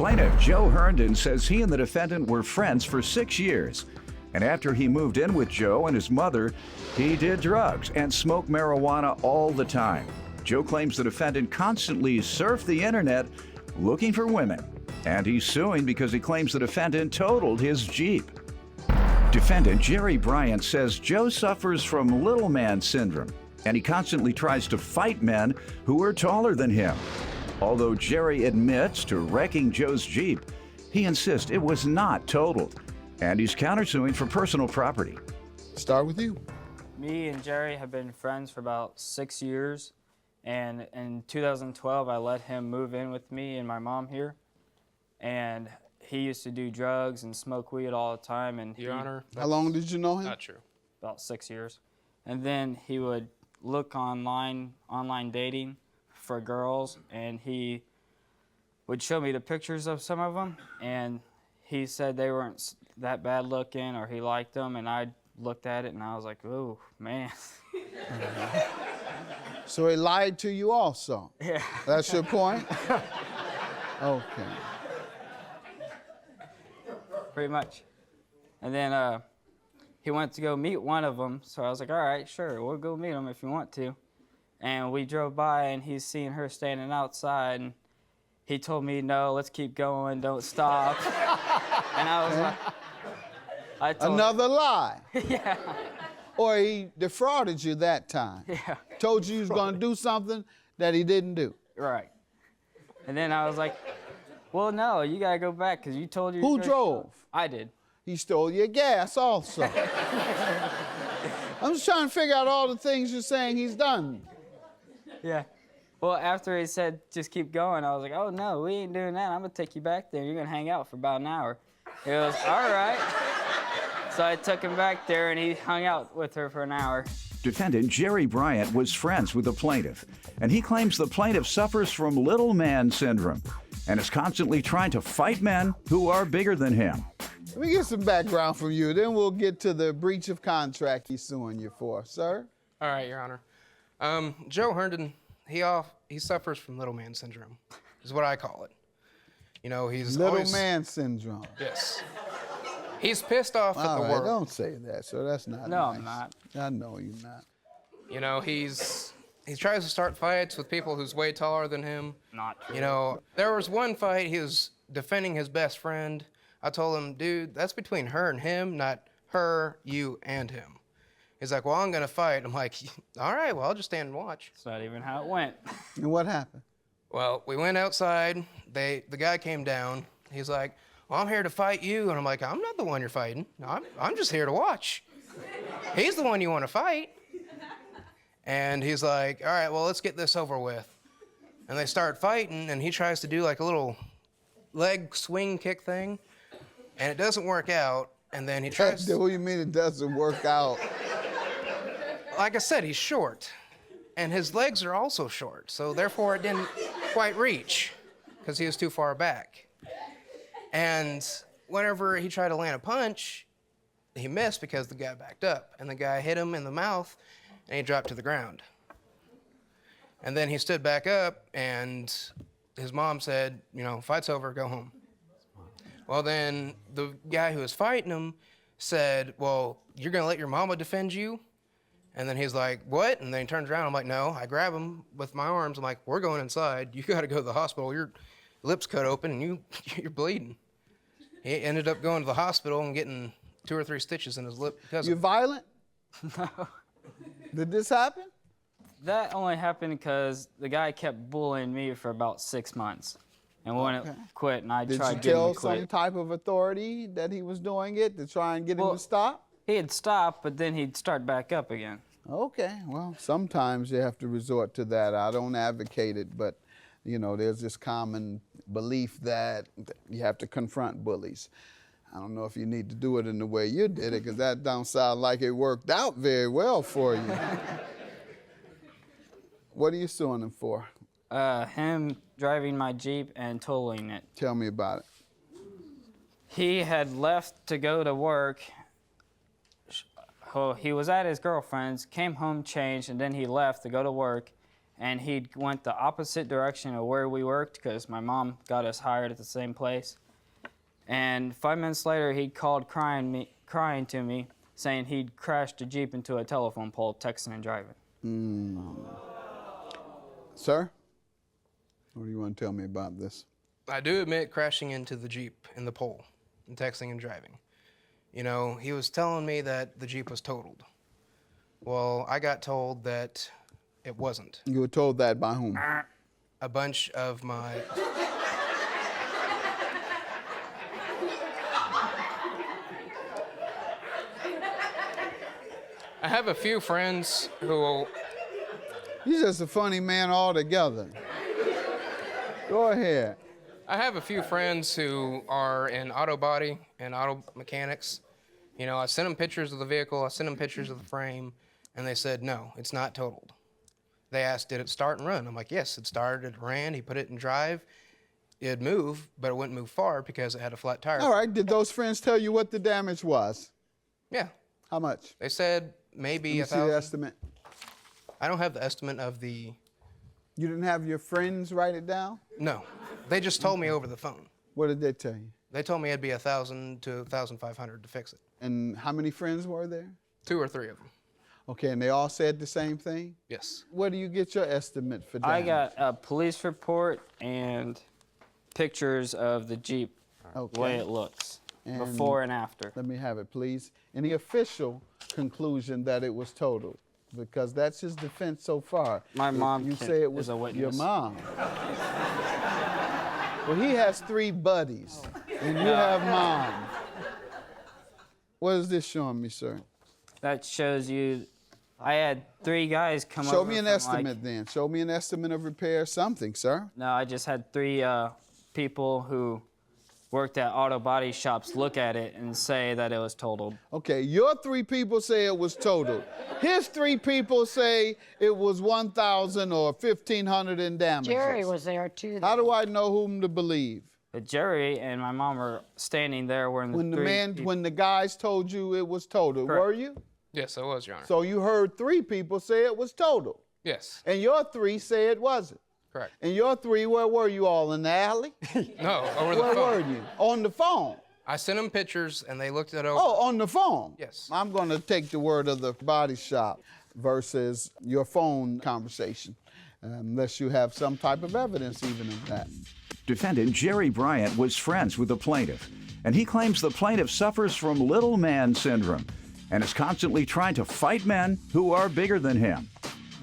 Plaintiff Joe Herndon says he and the defendant were friends for 6 years. And after he moved in with Joe and his mother, he did drugs and smoked marijuana all the time. Joe claims the defendant constantly surfed the internet looking for women. And he's suing because he claims the defendant totaled his Jeep. Defendant Jerry Bryant says Joe suffers from little man syndrome, and he constantly tries to fight men who are taller than him. Although Jerry admits to wrecking Joe's Jeep, he insists it was not totaled, and he's countersuing for personal property. Start with you. Me and Jerry have been friends for about 6 years, and in 2012 I let him move in with me and my mom here, and he used to do drugs and smoke weed all the time. And Your Honor, How long did you know him? not true. About 6 years. And then he would look online dating for girls, and he would show me the pictures of some of them, and he said they weren't that bad looking, or he liked them, and I looked at it and I was like, oh man. So he lied to you also? Yeah. That's your point? Okay. Pretty much. And then he went to go meet one of them, so I was like, all right, sure, we'll go meet him if you want to. And we drove by, and he's seeing her standing outside, and he told me, no, let's keep going, don't stop. And I was like, I told Another lie. Yeah. Or he defrauded you that time. Yeah. Told you he was going to do something that he didn't do. Right. And then I was like, well, no, you got to go back because you told you. Who drove? I did. He stole your gas also. I'm just trying to figure out all the things you're saying he's done. Yeah. Well, after he said, just keep going, I was like, oh, no, we ain't doing that. I'm going to take you back there. You're going to hang out for about an hour. He goes, all right. So I took him back there, and he hung out with her for an hour. Defendant Jerry Bryant was friends with the plaintiff, and he claims the plaintiff suffers from little man syndrome and is constantly trying to fight men who are bigger than him. Let me get some background from you, then we'll get to the breach of contract he's suing you for. Sir? All right, Your Honor. Joe Herndon, he suffers from little man syndrome, is what I call it. You know, he's Little always, man syndrome. Yes. He's pissed off at All the right, world. don't say that, sir. That's not No, nice. I'm not. I know you're not. You know, he tries to start fights with people who's way taller than him. Not true. You know, there was one fight, he was defending his best friend. I told him, dude, that's between her and him, not her, you, and him. He's like, well, I'm going to fight. I'm like, all right, well, I'll just stand and watch. That's not even how it went. And what happened? Well, we went outside. The guy came down. He's like, well, I'm here to fight you. And I'm like, I'm not the one you're fighting. I'm just here to watch. He's the one you want to fight. And he's like, all right, well, let's get this over with. And they start fighting, and he tries to do like a little leg swing kick thing, and it doesn't work out. And then he tries What do you mean it doesn't work out? like I said, he's short, and his legs are also short, so therefore it didn't quite reach because he was too far back. And whenever he tried to land a punch, he missed because the guy backed up, and the guy hit him in the mouth, and he dropped to the ground. And then he stood back up, and his mom said, you know, fight's over, go home. Well, then the guy who was fighting him said, well, you're going to let your mama defend you? And then he's like, what? And then he turns around. I'm like, no. I grab him with my arms. I'm like, we're going inside. You got to go to the hospital. Your lip's cut open, and you're bleeding. He ended up going to the hospital and getting 2 or 3 stitches in his lip because You of it. violent? No. Did this happen? That only happened because the guy kept bullying me for about 6 months and wouldn't quit, and I Did tried you getting him tell to some quit. type of authority that he was doing it to try and get him Well- to stop? He'd stop, but then he'd start back up again. Okay, well, sometimes you have to resort to that. I don't advocate it, but, you know, there's this common belief that you have to confront bullies. I don't know if you need to do it in the way you did it, because that don't sound like it worked out very well for you. What are you suing him for? Him driving my Jeep and totaling it. Tell me about it. He had left to go to work. He was at his girlfriend's, came home, changed, and then he left to go to work. and he went the opposite direction of where we worked because my mom got us hired at the same place. And 5 minutes later, he called crying to me, saying he'd crashed a Jeep into a telephone pole, texting and driving. Sir, what do you want to tell me about this? I do admit crashing into the Jeep in the pole and texting and driving. You know, he was telling me that the Jeep was totaled. Well, I got told that it wasn't. You were told that by whom? A bunch of my... I have a few friends who... He's just a funny man altogether. Go ahead. I have a few friends who are in auto body and auto mechanics. You know, I sent them pictures of the vehicle, I sent them pictures of the frame, and they said, no, it's not totaled. They asked, did it start and run? I'm like, yes, it started, it ran, he put it in drive. It'd move, but it wouldn't move far because it had a flat tire. All right, did those friends tell you what the damage was? Yeah. How much? They said maybe Let me see the 1,000. estimate. I don't have the estimate of the... You didn't have your friends write it down? No. They just told me over the phone. What did they tell you? They told me it'd be 1,000 to 1,500 to fix it. And how many friends were there? 2 or 3 of them. Okay, and they all said the same thing? Yes. Where do you get your estimate for damage? I got a police report and pictures of the Jeep, the way it looks, And before and after. Let me have it, please. Any official conclusion that it was totaled? Because that's his defense so far. My mom You say it was is a witness. your mom. Well, he has 3 buddies, and you have mom. What is this showing me, sir? That shows you, I had 3 guys come over. Show me an from, estimate then. Show me an estimate of repair, something, sir. No, I just had 3 people who worked at auto body shops look at it and say that it was totaled. Okay, your 3 people say it was totaled. His 3 people say it was 1,000 or 1,500 in damages. Jerry was there too. How do I know whom to believe? But Jerry and my mom were standing there when When the guys told you it was totaled, Correct. were you? Yes, it was, Your Honor. So you heard 3 people say it was totaled, Yes, and your 3 say it wasn't. correct. And your 3, where were you all, in the alley? No, over the Where phone. were you? On the phone. I sent them pictures and they looked it over. Oh, on the phone? Yes. I'm going to take the word of the body shop versus your phone conversation, unless you have some type of evidence even of that. Defendant Jerry Bryant was friends with the plaintiff, and he claims the plaintiff suffers from little man syndrome and is constantly trying to fight men who are bigger than him.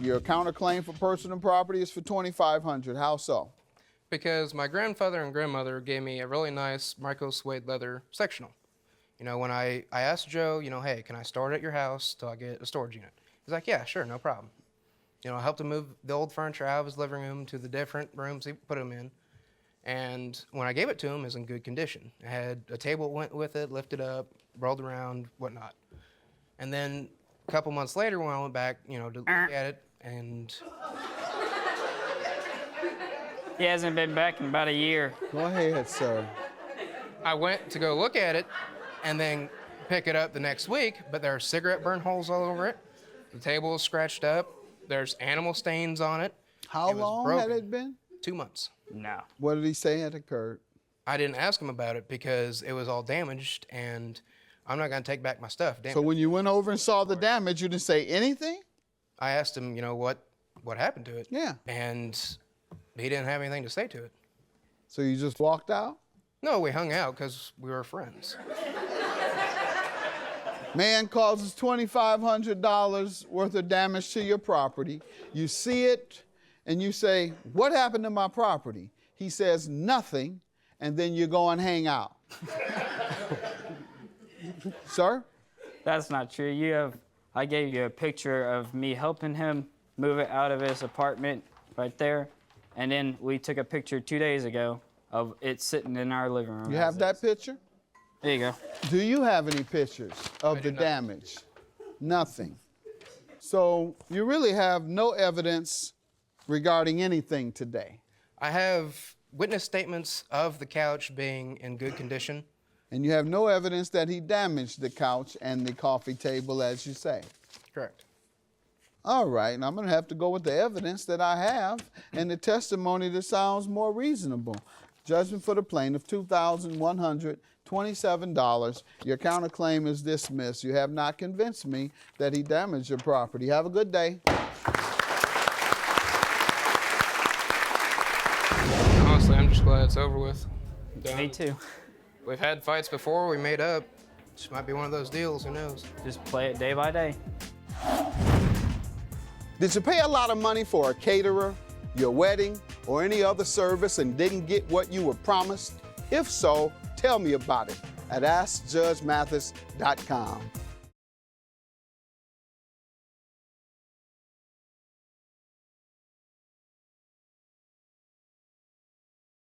Your counterclaim for personal property is for $2,500. How so? Because my grandfather and grandmother gave me a really nice micro suede leather sectional. You know, when I asked Joe, you know, hey, can I store it at your house till I get a storage unit? He's like, yeah, sure, no problem. You know, I helped him move the old furniture out of his living room to the different rooms he put them in. And when I gave it to him, it was in good condition. It had a table went with it, lifted up, rolled around, whatnot. And then a couple months later, when I went back, you know, to look at it, and He hasn't been back in about a year. Go ahead, sir. I went to go look at it and then pick it up the next week, but there are cigarette burn holes all over it. The table is scratched up. There's animal stains on it. How It was long broken. had it been? 2 months. No. What did he say had occurred? I didn't ask him about it because it was all damaged, and I'm not going to take back my stuff. So when you went over and saw the damage, you didn't say anything? I asked him, you know, what happened to it? Yeah. And he didn't have anything to say to it. So you just walked out? No, we hung out because we were friends. Man causes $2,500 worth of damage to your property. You see it and you say, what happened to my property? He says, nothing, and then you go and hang out. Sir? That's not true. I gave you a picture of me helping him move it out of his apartment right there. And then we took a picture 2 days ago of it sitting in our living room. You have that picture? There you go. Do you have any pictures of the not. damage? Nothing. So you really have no evidence regarding anything today. I have witness statements of the couch being in good condition. And you have no evidence that he damaged the couch and the coffee table, as you say. Correct. All right, and I'm going to have to go with the evidence that I have and the testimony that sounds more reasonable. Judgment for the plaintiff, $2,127. Your counterclaim is dismissed. You have not convinced me that he damaged your property. Have a good day. Honestly, I'm just glad it's over with. Done. Me too. We've had fights before, we made up. This might be one of those deals, who knows? Just play it day by day. Did you pay a lot of money for a caterer, your wedding, or any other service and didn't get what you were promised? If so, tell me about it at AskJudgeMathis.com.